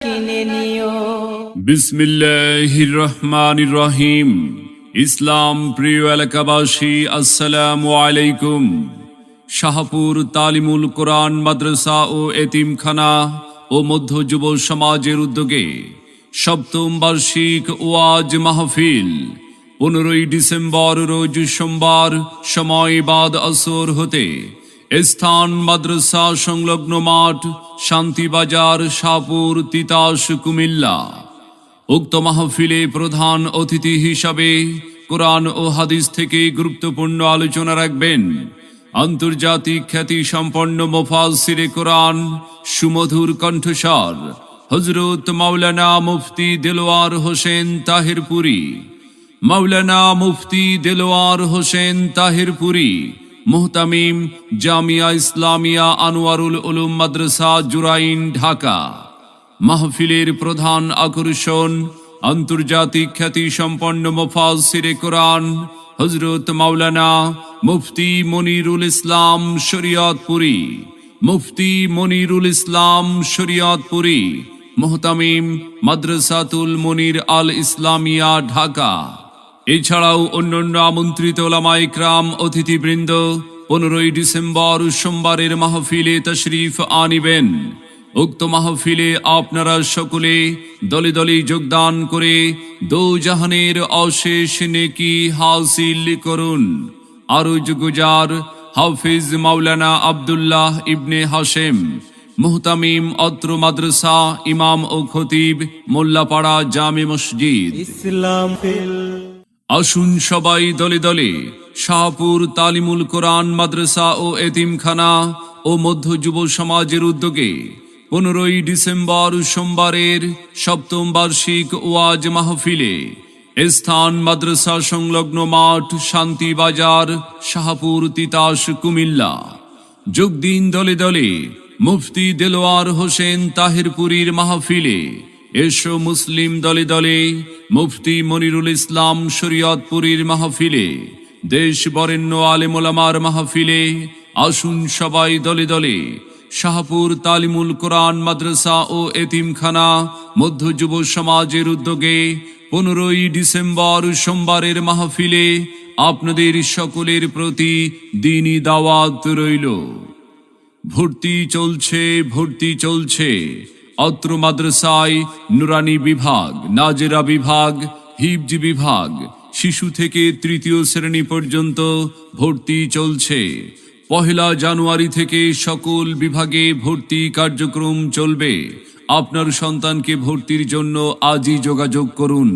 কিনে নিও। বিসমিল্লাহির রহমানির রহিম। ইসলাম প্রিয় এলাকাবাসী, আসসালামু আলাইকুম। শাহপুর তালিমুল কোরআন মাদ্রাসা ও এতিমখানা ও মধ্য যুব সমাজের উদ্যোগে সপ্তম বার্ষিক ওয়াজ মাহফিল 15 ডিসেম্বর রোজ সোমবার, সময় বাদ আসর হতে, স্থান মাদ্রাসা সংলগ্ন মাঠ, শান্তিবাজার, শাহপুর, তিতাস, কুমিল্লা। উক্ত মাহফিলে প্রধান অতিথি হিসাবে কোরআন ও হাদিস থেকে গুরুত্বপূর্ণ আলোচনা রাখবেন আন্তর্জাতিক খ্যাতি সম্পন্ন মুফাসসিরে কোরআন, সুমধুর কণ্ঠস্বর হযরত মাওলানা মুফতি দেলোয়ার হোসেন তাহিরপুরী। মাওলানা মুফতি দেলোয়ার হোসেন তাহিরপুরী, মুহতামিম, জামিয়া ইসলামিয়া আনোয়ারুল উলুম মাদ্রাসা, জুরাইন, ঢাকা। মাহফিলের প্রধান আকর্ষণ আন্তর্জাতিক খ্যাতি সম্পন্ন মুফাসসিরে কোরআন হযরত মাওলানা মুফতি মনিরুল ইসলাম শরীয়তপুরী। মুফতি মনিরুল ইসলাম শরীয়তপুরী, মুহতামিম, মাদ্রাসাতুল মনির আল ইসলামিয়া, ঢাকা। এছাড়াও অন্যান্য আমন্ত্রিত ওলামায়ে ইকরাম, অতিথিবৃন্দ 15 ডিসেম্বর সোমবারের মাহফিলে তশরিফ আনিবেন। উক্ত মাহফিলে আপনারা সকলে দলে দলে যোগদান করে দোজাহানের অশেষ নেকি হাসিল করুন। আরজ গুজার হাফিজ মাওলানা আব্দুল্লাহ ইবনে হাশেম, মুহতামিম, অত্র মাদ্রাসা, ইমাম ও খতিব, মোল্লাপাড়া জামে মসজিদ। ইসলাম আসুন সবাই দলে দলে শাহপুর তালিমুল কোরআন মাদ্রাসা ও এতিমখানা ও মধ্য যুব সমাজের উদ্যোগে 15 ডিসেম্বর সোমবারের সপ্তম বার্ষিক ওয়াজ মাহফিলে, স্থান মাদ্রাসা সংলগ্ন মাঠ, শান্তিবাজার, শাহপুর, তিতাস, কুমিল্লা। যোগ দিন দলে দলে মুফতি দেলোয়ার হোসেন তাহিরপুরীর মাহফিলে। এসো মুসলিম দলে দলে মুফতি মনিরুল ইসলাম শরীয়তপুরীর মাহফিলে। দেশ বরেণ্য আলেম ওলামার মাহফিলে। আসুন সবাই দলে দলে শাহপুর তালিমুল কোরআন মাদ্রাসা ও এতিমখানা মধ্য যুব সমাজের উদ্যোগে 15 ডিসেম্বর সোমবারের মাহফিলে আপনাদের সকলের প্রতি দ্বীনি দাওয়াত রইল। ভর্তি চলছে, ভর্তি চলছে। অত্র মাদ্রাসায় নুরানি বিভাগ, নাজেরা বিভাগ, হিফজ বিভাগ, শিশু থেকে তৃতীয় শ্রেণী পর্যন্ত ভর্তি চলছে। 1 জানুয়ারি থেকে সকল বিভাগে ভর্তি কার্যক্রম চলবে। আপনার সন্তানকে ভর্তির জন্য আজই যোগাযোগ করুন।